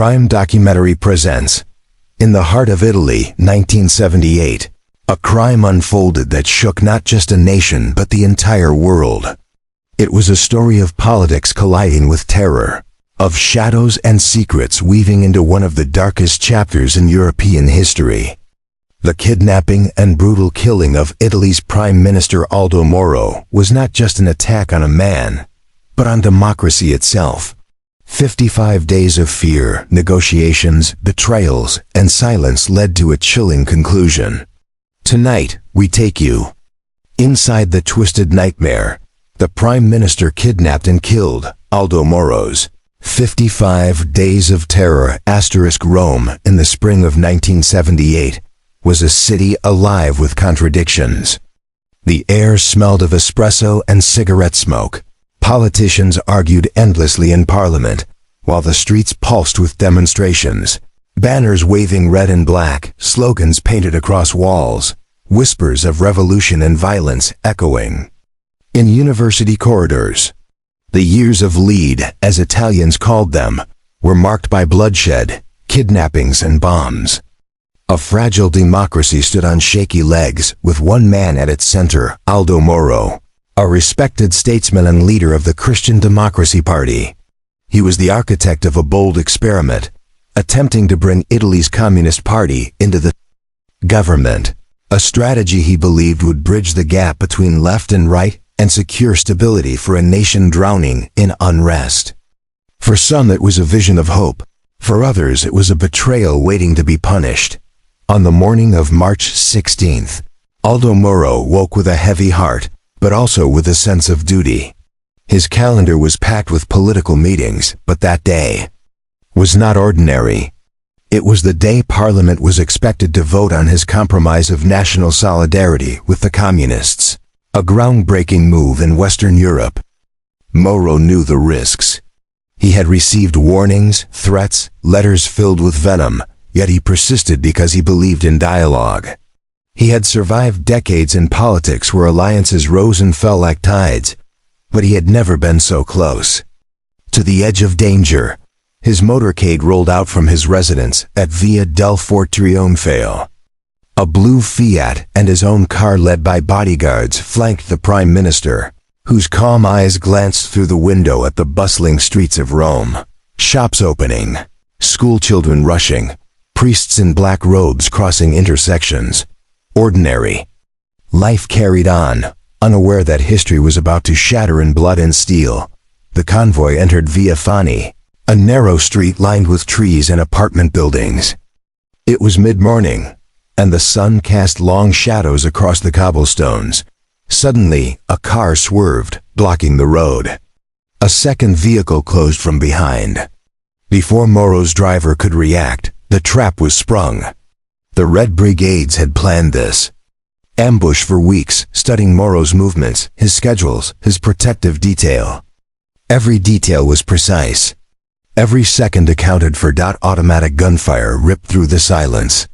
Crime Documentary presents In the Heart of Italy, 1978. A crime unfolded that shook not just a nation but the entire world. It was a story of politics colliding with terror, of shadows and secrets weaving into one of the darkest chapters in European history. The kidnapping and brutal killing of Italy's Prime Minister Aldo Moro was not just an attack on a man, but on democracy itself. 55 days of fear, negotiations, betrayals, and silence led to a chilling conclusion. Tonight, we take you inside the twisted nightmare. The Prime Minister kidnapped and killed Aldo Moro's 55 Days of Terror. Rome in the spring of 1978 was a city alive with contradictions. The air smelled of espresso and cigarette smoke. Politicians argued endlessly in Parliament, while the streets pulsed with demonstrations. Banners waving red and black, slogans painted across walls, whispers of revolution and violence echoing. In university corridors, the years of lead, as Italians called them, were marked by bloodshed, kidnappings and bombs. A fragile democracy stood on shaky legs, with one man at its center, Aldo Moro, a respected statesman and leader of the Christian Democracy Party. He was the architect of a bold experiment, attempting to bring Italy's Communist Party into the government, a strategy he believed would bridge the gap between left and right and secure stability for a nation drowning in unrest. For some it was a vision of hope, for others it was a betrayal waiting to be punished. On the morning of March 16th, Aldo Moro woke with a heavy heart, but also with a sense of duty. His calendar was packed with political meetings, but that day was not ordinary. It was the day Parliament was expected to vote on his compromise of national solidarity with the Communists, a groundbreaking move in Western Europe. Moro knew the risks. He had received warnings, threats, letters filled with venom, yet he persisted because he believed in dialogue. He had survived decades in politics where alliances rose and fell like tides, but he had never been so close. To the edge of danger, his motorcade rolled out from his residence at Via del Fortrionfale. A blue Fiat and his own car led by bodyguards flanked the Prime Minister, whose calm eyes glanced through the window at the bustling streets of Rome. Shops opening, schoolchildren rushing, priests in black robes crossing intersections. Ordinary. Life carried on, unaware that history was about to shatter in blood and steel. The convoy entered Via Fani, a narrow street lined with trees and apartment buildings. It was mid-morning, and the sun cast long shadows across the cobblestones. Suddenly, a car swerved, blocking the road. A second vehicle closed from behind. Before Moro's driver could react, the trap was sprung. The Red Brigades had planned this ambush for weeks, studying Moro's movements, his schedules, his protective detail. Every detail was precise. Every second accounted for. Automatic gunfire ripped through the silence.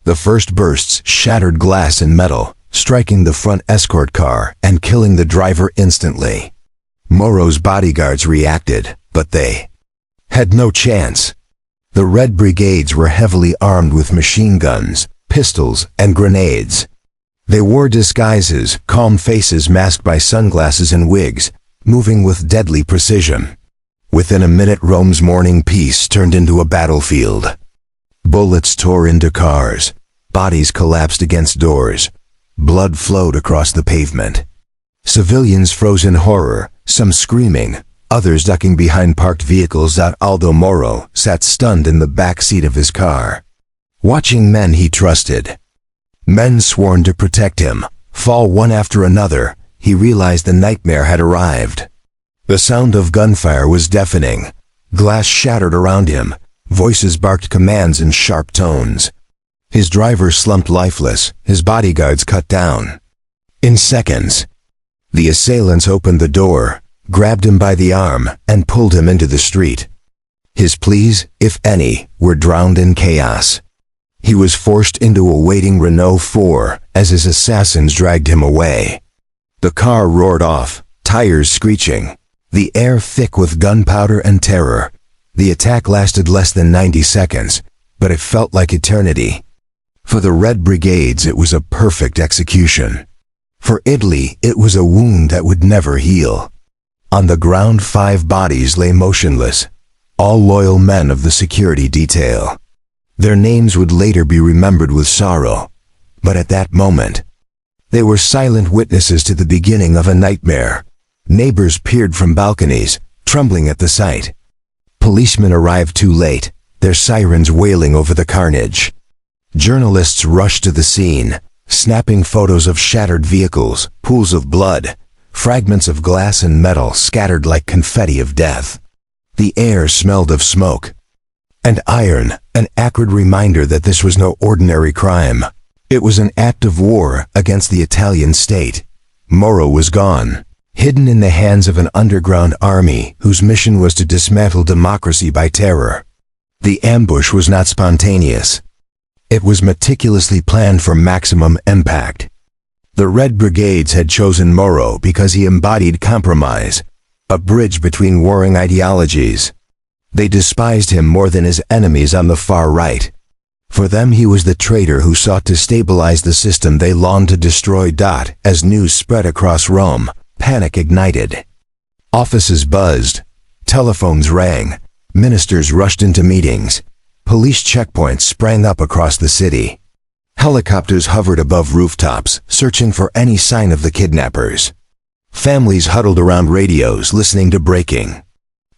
The first bursts shattered glass and metal, striking the front escort car and killing the driver instantly. Moro's bodyguards reacted, but they had no chance. The Red Brigades were heavily armed with machine guns, pistols, and grenades. They wore disguises, calm faces masked by sunglasses and wigs, moving with deadly precision. Within a minute, Rome's morning peace turned into a battlefield. Bullets tore into cars, bodies collapsed against doors, blood flowed across the pavement. Civilians froze in horror, some screaming, others ducking behind parked vehicles. Aldo Moro sat stunned in the back seat of his car, watching men he trusted. Men sworn to protect him, fall one after another. He realized the nightmare had arrived. The sound of gunfire was deafening. Glass shattered around him. Voices barked commands in sharp tones. His driver slumped lifeless, his bodyguards cut down. In seconds, the assailants opened the door, grabbed him by the arm, and pulled him into the street. His pleas, if any, were drowned in chaos. He was forced into a waiting Renault 4 as his assassins dragged him away. The car roared off, tires screeching, the air thick with gunpowder and terror. The attack lasted less than 90 seconds, but it felt like eternity. For the Red Brigades, it was a perfect execution. For Italy, it was a wound that would never heal. On the ground, 5 bodies lay motionless, all loyal men of the security detail. Their names would later be remembered with sorrow, but at that moment, they were silent witnesses to the beginning of a nightmare. Neighbors peered from balconies, trembling at the sight. Policemen arrived too late, their sirens wailing over the carnage. Journalists rushed to the scene, snapping photos of shattered vehicles, pools of blood, fragments of glass and metal scattered like confetti of death. The air smelled of smoke and iron, an acrid reminder that this was no ordinary crime. It was an act of war against the Italian state. Moro was gone, hidden in the hands of an underground army whose mission was to dismantle democracy by terror. The ambush was not spontaneous. It was meticulously planned for maximum impact. The Red Brigades had chosen Moro because he embodied compromise, a bridge between warring ideologies. They despised him more than his enemies on the far right. For them, he was the traitor who sought to stabilize the system they longed to destroy. As news spread across Rome, panic ignited. Offices buzzed, telephones rang, ministers rushed into meetings. Police checkpoints sprang up across the city. Helicopters hovered above rooftops, searching for any sign of the kidnappers. Families huddled around radios, listening to breaking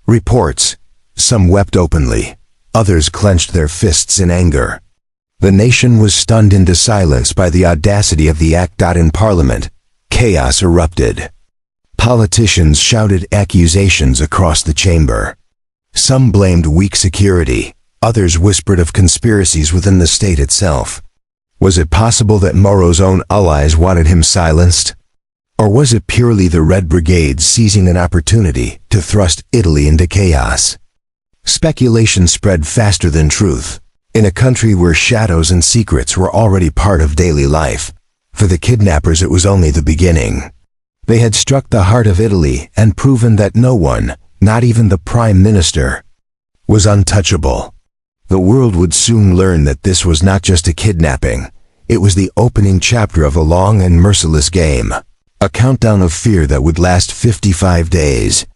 reports. Some wept openly, others clenched their fists in anger. The nation was stunned into silence by the audacity of the act. In Parliament, chaos erupted. Politicians shouted accusations across the chamber. Some blamed weak security. Others whispered of conspiracies within the state itself. Was it possible that Moro's own allies wanted him silenced? Or was it purely the Red Brigades seizing an opportunity to thrust Italy into chaos? Speculation spread faster than truth. In a country where shadows and secrets were already part of daily life, for the kidnappers it was only the beginning. They had struck the heart of Italy and proven that no one, not even the Prime Minister, was untouchable. The world would soon learn that this was not just a kidnapping. It was the opening chapter of a long and merciless game. A countdown of fear that would last 55 days.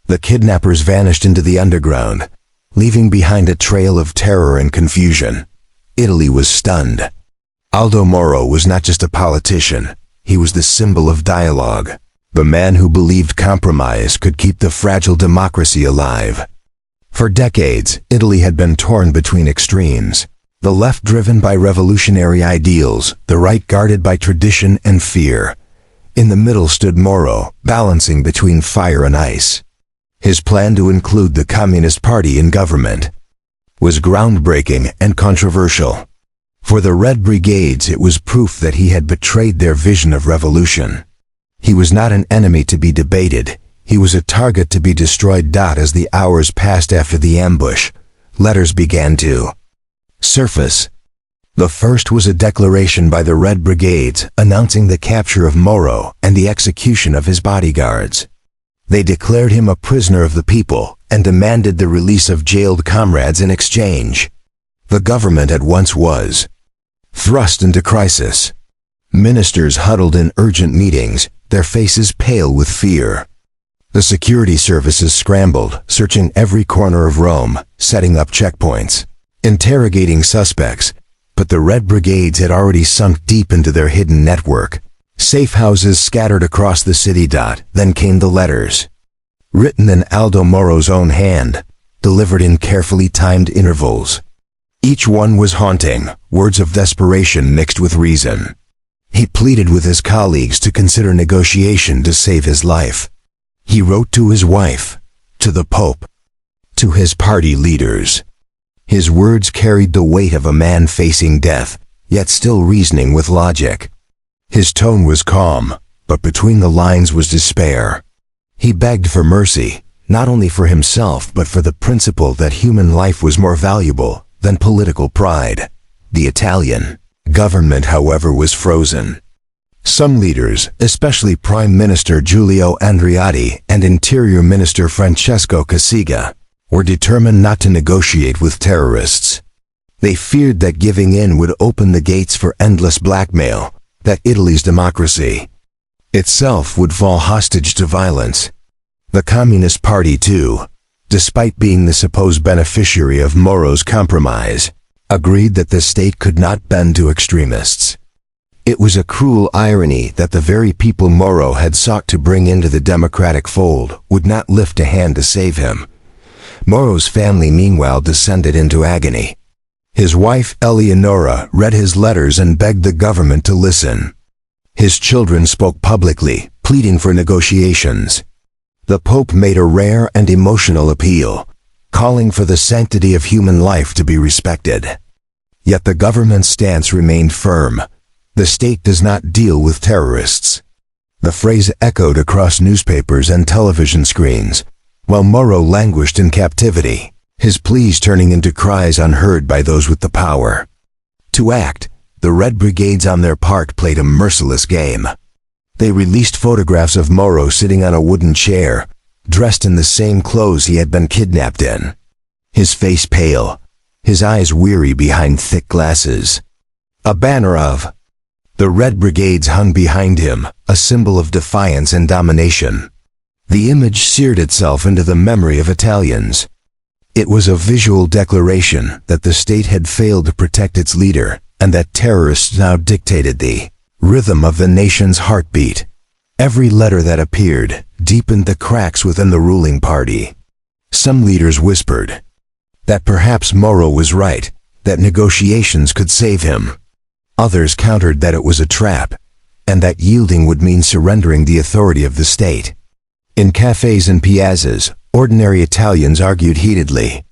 The kidnappers vanished into the underground, leaving behind a trail of terror and confusion. Italy was stunned. Aldo Moro was not just a politician. He was the symbol of dialogue. The man who believed compromise could keep the fragile democracy alive. For decades, Italy had been torn between extremes. The left driven by revolutionary ideals, the right guarded by tradition and fear. In the middle stood Moro, balancing between fire and ice. His plan to include the Communist Party in government was groundbreaking and controversial. For the Red Brigades, it was proof that he had betrayed their vision of revolution. He was not an enemy to be debated. He was a target to be destroyed. As the hours passed after the ambush, letters began to surface. The first was a declaration by the Red Brigades announcing the capture of Moro and the execution of his bodyguards. They declared him a prisoner of the people and demanded the release of jailed comrades in exchange. The government at once was thrust into crisis. Ministers huddled in urgent meetings, their faces pale with fear. The security services scrambled, searching every corner of Rome, setting up checkpoints, interrogating suspects, but the Red Brigades had already sunk deep into their hidden network. Safe houses scattered across the city. Then came the letters, written in Aldo Moro's own hand, delivered in carefully timed intervals. Each one was haunting, words of desperation mixed with reason. He pleaded with his colleagues to consider negotiation to save his life. He wrote to his wife, to the Pope, to his party leaders. His words carried the weight of a man facing death, yet still reasoning with logic. His tone was calm, but between the lines was despair. He begged for mercy, not only for himself but for the principle that human life was more valuable than political pride. The Italian government, however, was frozen. Some leaders, especially Prime Minister Giulio Andreotti and Interior Minister Francesco Cossiga, were determined not to negotiate with terrorists. They feared that giving in would open the gates for endless blackmail, that Italy's democracy itself would fall hostage to violence. The Communist Party, too, despite being the supposed beneficiary of Moro's compromise, agreed that the state could not bend to extremists. It was a cruel irony that the very people Moro had sought to bring into the democratic fold would not lift a hand to save him. Moro's family meanwhile descended into agony. His wife Eleonora read his letters and begged the government to listen. His children spoke publicly, pleading for negotiations. The Pope made a rare and emotional appeal, calling for the sanctity of human life to be respected. Yet the government's stance remained firm. The state does not deal with terrorists. The phrase echoed across newspapers and television screens, while Moro languished in captivity, his pleas turning into cries unheard by those with the power. To act, the Red Brigades on their part played a merciless game. They released photographs of Moro sitting on a wooden chair, dressed in the same clothes he had been kidnapped in. His face pale, his eyes weary behind thick glasses. A banner of the Red Brigades hung behind him, a symbol of defiance and domination. The image seared itself into the memory of Italians. It was a visual declaration that the state had failed to protect its leader, and that terrorists now dictated the rhythm of the nation's heartbeat. Every letter that appeared deepened the cracks within the ruling party. Some leaders whispered that perhaps Moro was right, that negotiations could save him. Others countered that it was a trap, and that yielding would mean surrendering the authority of the state. In cafes and piazzas, ordinary Italians argued heatedly.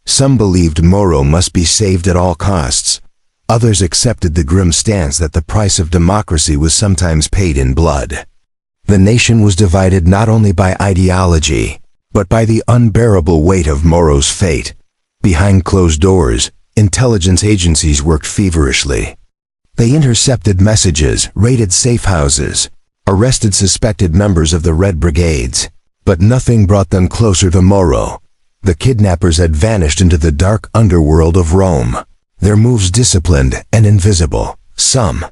Some believed Moro must be saved at all costs. Others accepted the grim stance that the price of democracy was sometimes paid in blood. The nation was divided not only by ideology, but by the unbearable weight of Moro's fate. Behind closed doors, intelligence agencies worked feverishly. They intercepted messages, raided safe houses, arrested suspected members of the Red Brigades, but nothing brought them closer to Moro. The kidnappers had vanished into the dark underworld of Rome, their moves disciplined and invisible. Some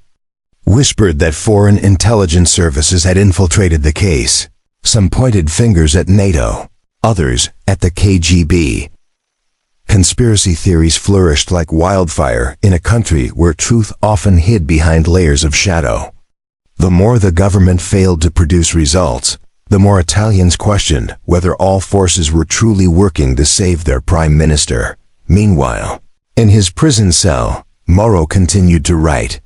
whispered that foreign intelligence services had infiltrated the case. Some pointed fingers at NATO, others at the KGB. Conspiracy theories flourished like wildfire in a country where truth often hid behind layers of shadow. The more the government failed to produce results, the more Italians questioned whether all forces were truly working to save their prime minister. Meanwhile, in his prison cell, Moro continued to write.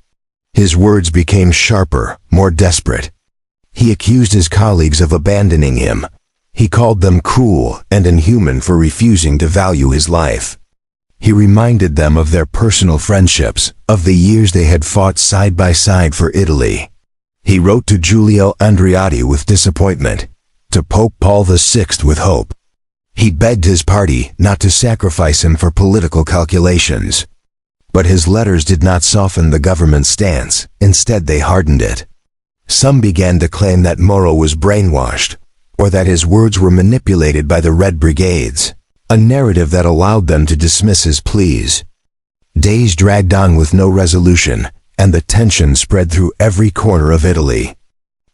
His words became sharper, more desperate. He accused his colleagues of abandoning him. He called them cruel and inhuman for refusing to value his life. He reminded them of their personal friendships, of the years they had fought side by side for Italy. He wrote to Giulio Andreotti with disappointment, to Pope Paul VI with hope. He begged his party not to sacrifice him for political calculations. But his letters did not soften the government's stance, instead they hardened it. Some began to claim that Moro was brainwashed, or that his words were manipulated by the Red Brigades, a narrative that allowed them to dismiss his pleas. Days dragged on with no resolution, and the tension spread through every corner of Italy.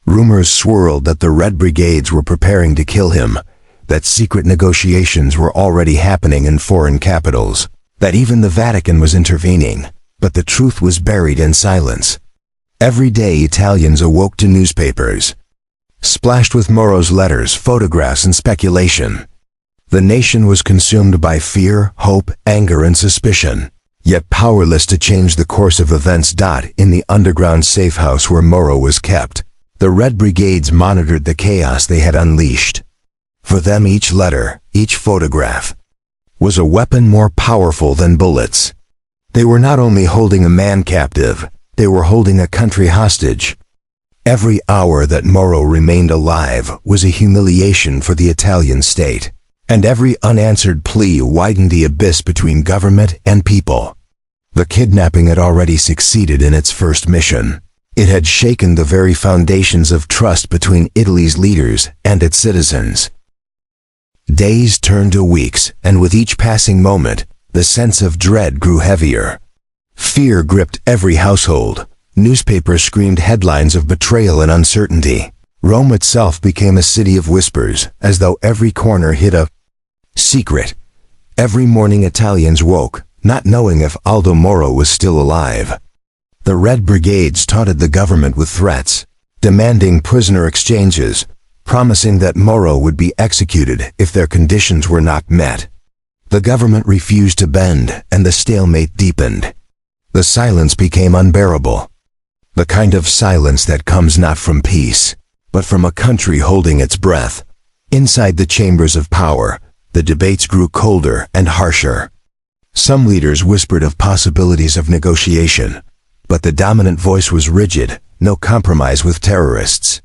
Rumors swirled that the Red Brigades were preparing to kill him, that secret negotiations were already happening in foreign capitals, that even the Vatican was intervening, but the truth was buried in silence. Every day Italians awoke to newspapers, splashed with Moro's letters, photographs, and speculation. The nation was consumed by fear, hope, anger, and suspicion, yet powerless to change the course of events. In the underground safe house where Moro was kept, the Red Brigades monitored the chaos they had unleashed. For them, each letter, each photograph, was a weapon more powerful than bullets. They were not only holding a man captive, they were holding a country hostage. Every hour that Moro remained alive was a humiliation for the Italian state, and every unanswered plea widened the abyss between government and people. The kidnapping had already succeeded in its first mission. It had shaken the very foundations of trust between Italy's leaders and its citizens. Days turned to weeks, and with each passing moment, the sense of dread grew heavier. Fear gripped every household. Newspapers screamed headlines of betrayal and uncertainty. Rome itself became a city of whispers, as though every corner hid a secret. Every morning Italians woke, not knowing if Aldo Moro was still alive. The Red Brigades taunted the government with threats, demanding prisoner exchanges, promising that Moro would be executed if their conditions were not met. The government refused to bend, and the stalemate deepened. The silence became unbearable. The kind of silence that comes not from peace, but from a country holding its breath. Inside the chambers of power, the debates grew colder and harsher. Some leaders whispered of possibilities of negotiation, but the dominant voice was rigid, no compromise with terrorists.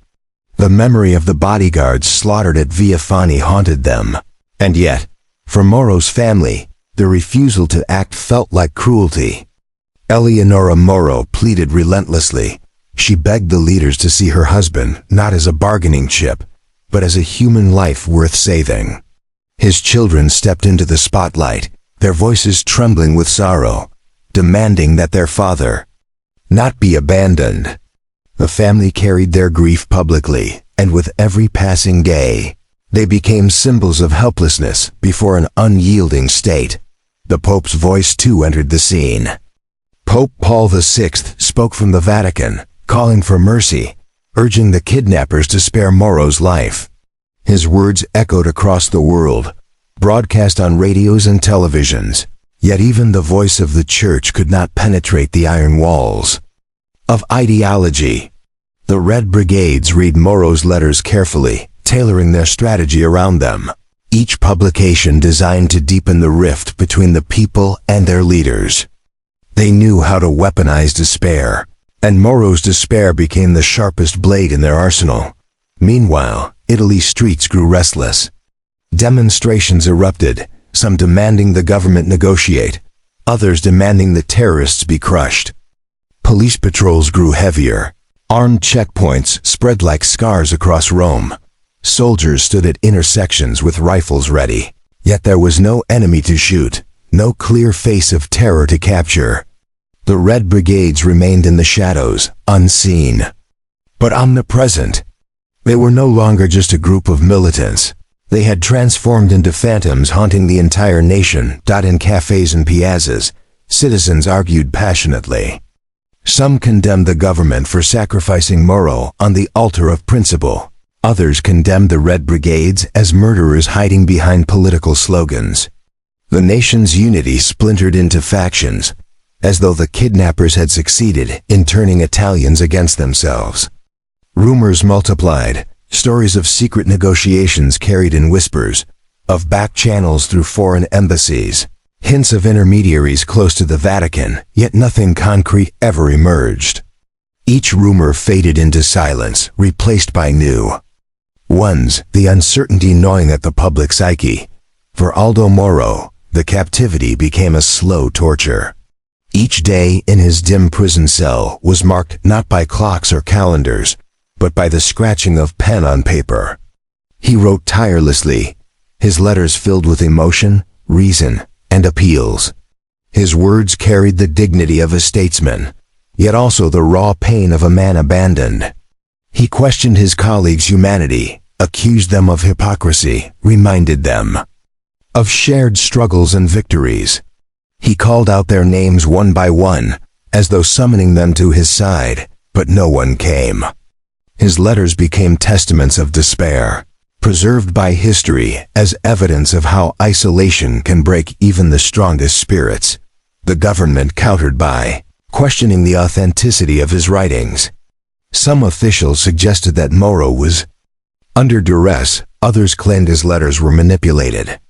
The memory of the bodyguards slaughtered at Via Fani haunted them. And yet, for Moro's family, the refusal to act felt like cruelty. Eleonora Moro pleaded relentlessly. She begged the leaders to see her husband not as a bargaining chip, but as a human life worth saving. His children stepped into the spotlight, their voices trembling with sorrow, demanding that their father not be abandoned. The family carried their grief publicly, and with every passing day, they became symbols of helplessness before an unyielding state. The Pope's voice too entered the scene. Pope Paul VI spoke from the Vatican, calling for mercy, urging the kidnappers to spare Moro's life. His words echoed across the world, broadcast on radios and televisions, yet even the voice of the Church could not penetrate the iron walls of ideology. The Red Brigades read Moro's letters carefully, tailoring their strategy around them, each publication designed to deepen the rift between the people and their leaders. They knew how to weaponize despair, and Moro's despair became the sharpest blade in their arsenal. Meanwhile, Italy's streets grew restless. Demonstrations erupted, some demanding the government negotiate, others demanding the terrorists be crushed. Police patrols grew heavier. Armed checkpoints spread like scars across Rome. Soldiers stood at intersections with rifles ready. Yet there was no enemy to shoot, no clear face of terror to capture. The Red Brigades remained in the shadows, unseen, but omnipresent. They were no longer just a group of militants. They had transformed into phantoms haunting the entire nation. In cafes and piazzas, citizens argued passionately. Some condemned the government for sacrificing Moro on the altar of principle. Others condemned the Red Brigades as murderers hiding behind political slogans. The nation's unity splintered into factions, as though the kidnappers had succeeded in turning Italians against themselves. Rumors multiplied, stories of secret negotiations carried in whispers, of back channels through foreign embassies, hints of intermediaries close to the Vatican, yet nothing concrete ever emerged. Each rumor faded into silence, replaced by new ones, the uncertainty gnawing at the public psyche. For Aldo Moro, the captivity became a slow torture. Each day in his dim prison cell was marked not by clocks or calendars, but by the scratching of pen on paper. He wrote tirelessly, his letters filled with emotion, reason, and appeals. His words carried the dignity of a statesman, yet also the raw pain of a man abandoned. He questioned his colleagues' humanity, accused them of hypocrisy, reminded them of shared struggles and victories. He called out their names one by one, as though summoning them to his side, but no one came. His letters became testaments of despair, preserved by history as evidence of how isolation can break even the strongest spirits. The government countered by questioning the authenticity of his writings. Some officials suggested that Moro was under duress, others claimed his letters were manipulated.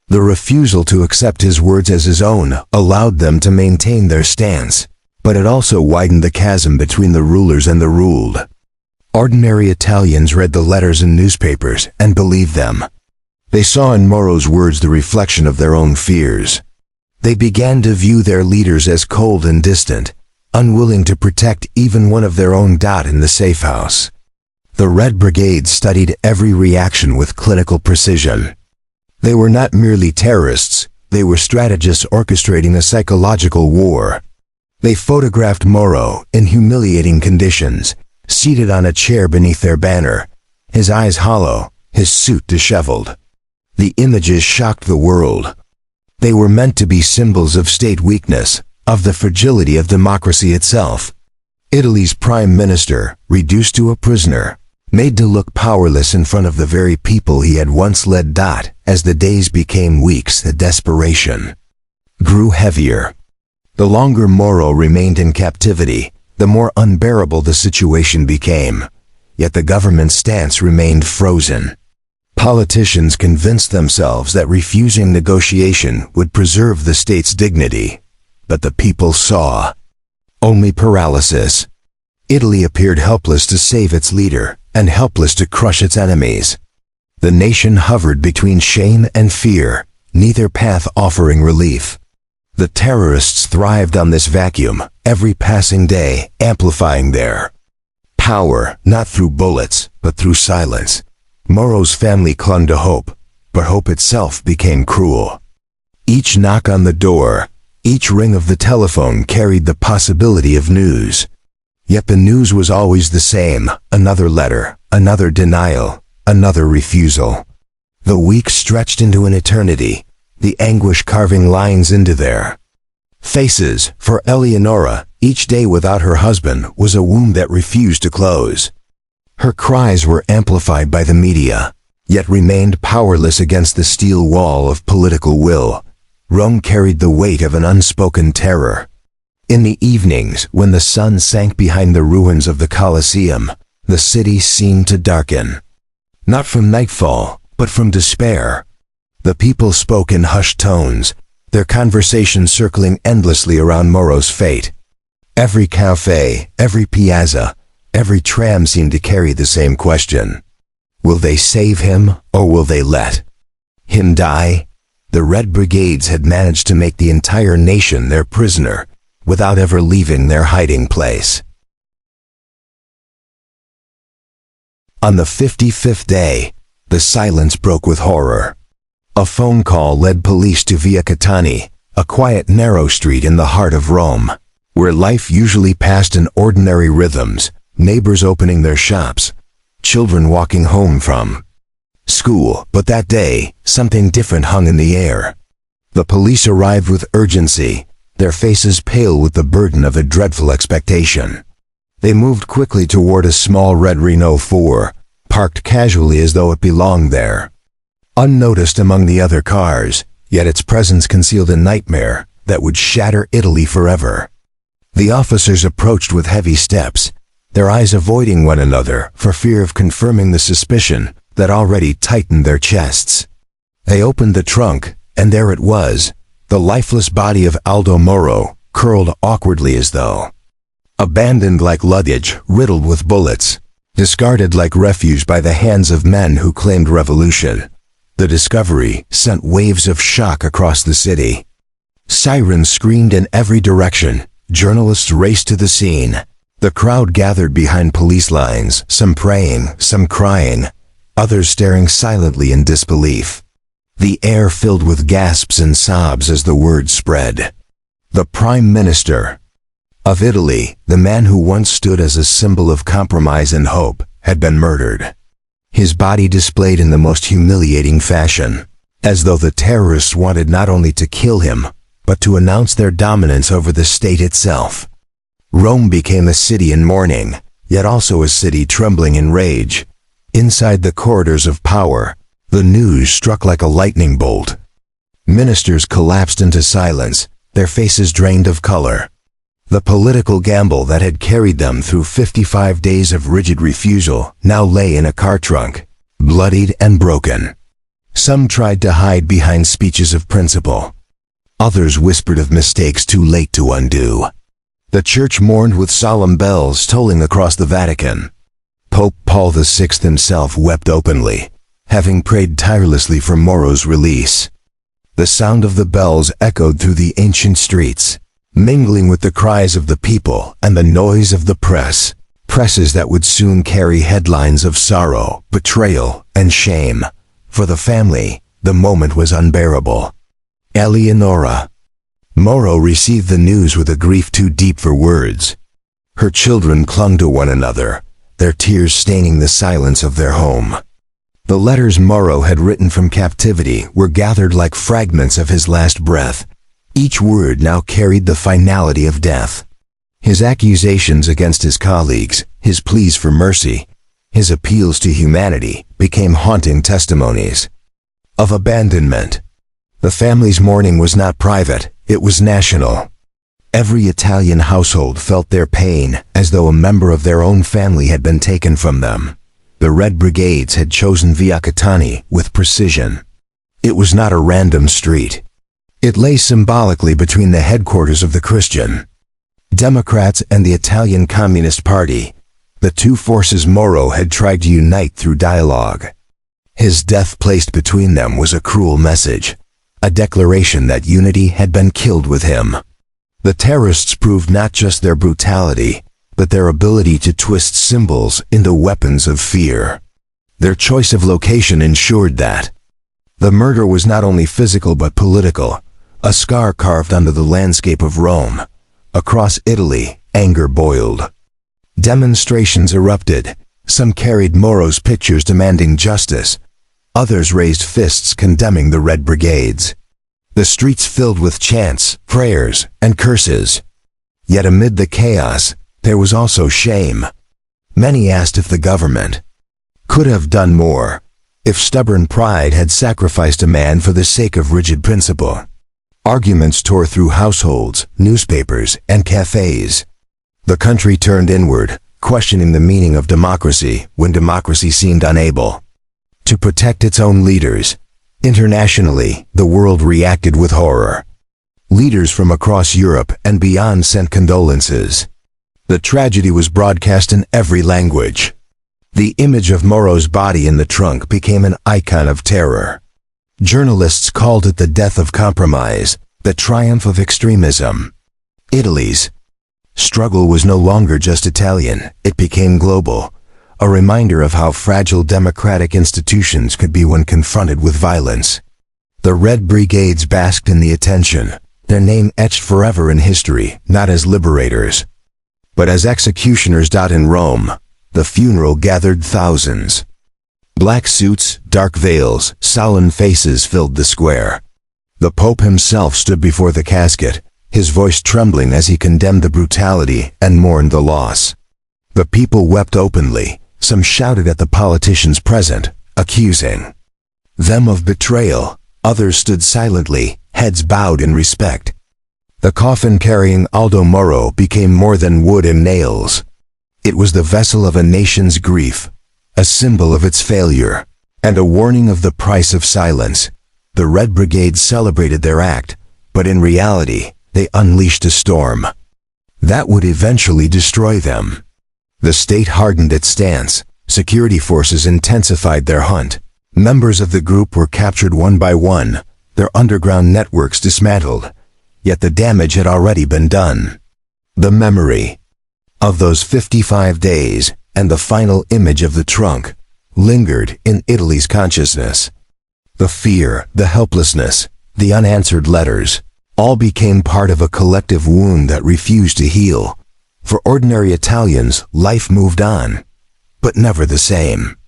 The refusal to accept his words as his own allowed them to maintain their stance, but it also widened the chasm between the rulers and the ruled. Ordinary Italians read the letters in newspapers and believed them. They saw in Moro's words the reflection of their own fears. They began to view their leaders as cold and distant, unwilling to protect even one of their own. In the safe house, the Red Brigade studied every reaction with clinical precision. They were not merely terrorists, they were strategists orchestrating a psychological war. They photographed Moro in humiliating conditions, seated on a chair beneath their banner, his eyes hollow, his suit disheveled. The images shocked the world. They were meant to be symbols of state weakness, of the fragility of democracy itself. Italy's prime minister, reduced to a prisoner, made to look powerless in front of the very people he had once led. As the days became weeks, the desperation grew heavier. The longer Moro remained in captivity, the more unbearable the situation became. Yet the government's stance remained frozen. Politicians convinced themselves that refusing negotiation would preserve the state's dignity. But the people saw only paralysis. Italy appeared helpless to save its leader, and helpless to crush its enemies. The nation hovered between shame and fear, neither path offering relief. The terrorists thrived on this vacuum, every passing day amplifying their power, not through bullets, but through silence. Moro's family clung to hope, but hope itself became cruel. Each knock on the door, each ring of the telephone carried the possibility of news. Yet the news was always the same: another letter, another denial, another refusal. The weeks stretched into an eternity, the anguish carving lines into their faces. For Eleonora, each day without her husband was a wound that refused to close. Her cries were amplified by the media, yet remained powerless against the steel wall of political will. Rome carried the weight of an unspoken terror. In the evenings, when the sun sank behind the ruins of the Colosseum, the city seemed to darken. Not from nightfall, but from despair. The people spoke in hushed tones, their conversations circling endlessly around Moro's fate. Every cafe, every piazza, every tram seemed to carry the same question: will they save him, or will they let him die? The Red Brigades had managed to make the entire nation their prisoner, without ever leaving their hiding place. On the 55th day, the silence broke with horror. A phone call led police to Via Catani, a quiet, narrow street in the heart of Rome, where life usually passed in ordinary rhythms: neighbors opening their shops, children walking home from school. But that day, something different hung in the air. The police arrived with urgency, their faces pale with the burden of a dreadful expectation. They moved quickly toward a small red Renault 4, parked casually as though it belonged there. Unnoticed among the other cars, yet its presence concealed a nightmare that would shatter Italy forever. The officers approached with heavy steps, their eyes avoiding one another for fear of confirming the suspicion that already tightened their chests. They opened the trunk, and there it was, the lifeless body of Aldo Moro, curled awkwardly as though abandoned like luggage, riddled with bullets, discarded like refuse by the hands of men who claimed revolution. The discovery sent waves of shock across the city. Sirens screamed in every direction, journalists raced to the scene. The crowd gathered behind police lines, some praying, some crying, others staring silently in disbelief. The air filled with gasps and sobs as the word spread. The Prime Minister of Italy, the man who once stood as a symbol of compromise and hope, had been murdered. His body displayed in the most humiliating fashion, as though the terrorists wanted not only to kill him, but to announce their dominance over the state itself. Rome became a city in mourning, yet also a city trembling in rage. Inside the corridors of power, the news struck like a lightning bolt. Ministers collapsed into silence, their faces drained of color. The political gamble that had carried them through 55 days of rigid refusal now lay in a car trunk, bloodied and broken. Some tried to hide behind speeches of principle. Others whispered of mistakes too late to undo. The church mourned with solemn bells tolling across the Vatican. Pope Paul VI himself wept openly, having prayed tirelessly for Moro's release. The sound of the bells echoed through the ancient streets, mingling with the cries of the people and the noise of the press, presses that would soon carry headlines of sorrow, betrayal, and shame. For the family, the moment was unbearable. Eleonora Moro received the news with a grief too deep for words. Her children clung to one another, their tears staining the silence of their home. The letters Moro had written from captivity were gathered like fragments of his last breath. Each word now carried the finality of death. His accusations against his colleagues, his pleas for mercy, his appeals to humanity became haunting testimonies of abandonment. The family's mourning was not private, it was national. Every Italian household felt their pain as though a member of their own family had been taken from them. The Red Brigades had chosen Via Catani with precision. It was not a random street. It lay symbolically between the headquarters of the Christian Democrats and the Italian Communist Party, the two forces Moro had tried to unite through dialogue. His death placed between them was a cruel message, a declaration that unity had been killed with him. The terrorists proved not just their brutality, but their ability to twist symbols into weapons of fear. Their choice of location ensured that the murder was not only physical but political, a scar carved onto the landscape of Rome. Across Italy, anger boiled. Demonstrations erupted. Some carried Moro's pictures demanding justice. Others raised fists condemning the Red Brigades. The streets filled with chants, prayers, and curses. Yet amid the chaos, there was also shame. Many asked if the government could have done more, if stubborn pride had sacrificed a man for the sake of rigid principle. Arguments tore through households, newspapers, and cafes. The country turned inward, questioning the meaning of democracy when democracy seemed unable to protect its own leaders. Internationally, the world reacted with horror. Leaders from across Europe and beyond sent condolences. The tragedy was broadcast in every language. The image of Moro's body in the trunk became an icon of terror. Journalists called it the death of compromise, the triumph of extremism. Italy's struggle was no longer just Italian, it became global, a reminder of how fragile democratic institutions could be when confronted with violence. The Red Brigades basked in the attention, their name etched forever in history, not as liberators, but as executioners. In Rome, the funeral gathered thousands. Black suits, dark veils, sullen faces filled the square. The Pope himself stood before the casket, his voice trembling as he condemned the brutality and mourned the loss. The people wept openly. Some shouted at the politicians present, accusing them of betrayal. Others stood silently, heads bowed in respect. The coffin carrying Aldo Moro became more than wood and nails. It was the vessel of a nation's grief, a symbol of its failure, and a warning of the price of silence. The Red Brigade celebrated their act, but in reality, they unleashed a storm that would eventually destroy them. The state hardened its stance. Security forces intensified their hunt. Members of the group were captured one by one, their underground networks dismantled. Yet the damage had already been done. The memory of those 55 days and the final image of the trunk lingered in Italy's consciousness. The fear, the helplessness, the unanswered letters, all became part of a collective wound that refused to heal. For ordinary Italians, life moved on, but never the same.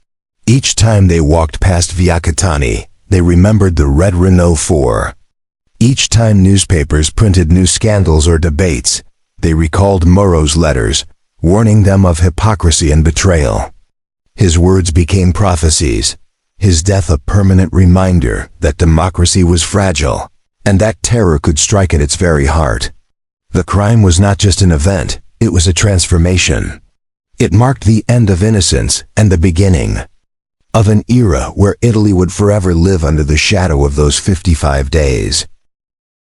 Each time they walked past Via Catani, they remembered the red Renault 4. Each time newspapers printed new scandals or debates, they recalled Moro's letters, warning them of hypocrisy and betrayal. His words became prophecies, his death a permanent reminder that democracy was fragile, and that terror could strike at its very heart. The crime was not just an event, it was a transformation. It marked the end of innocence and the beginning of an era where Italy would forever live under the shadow of those 55 days.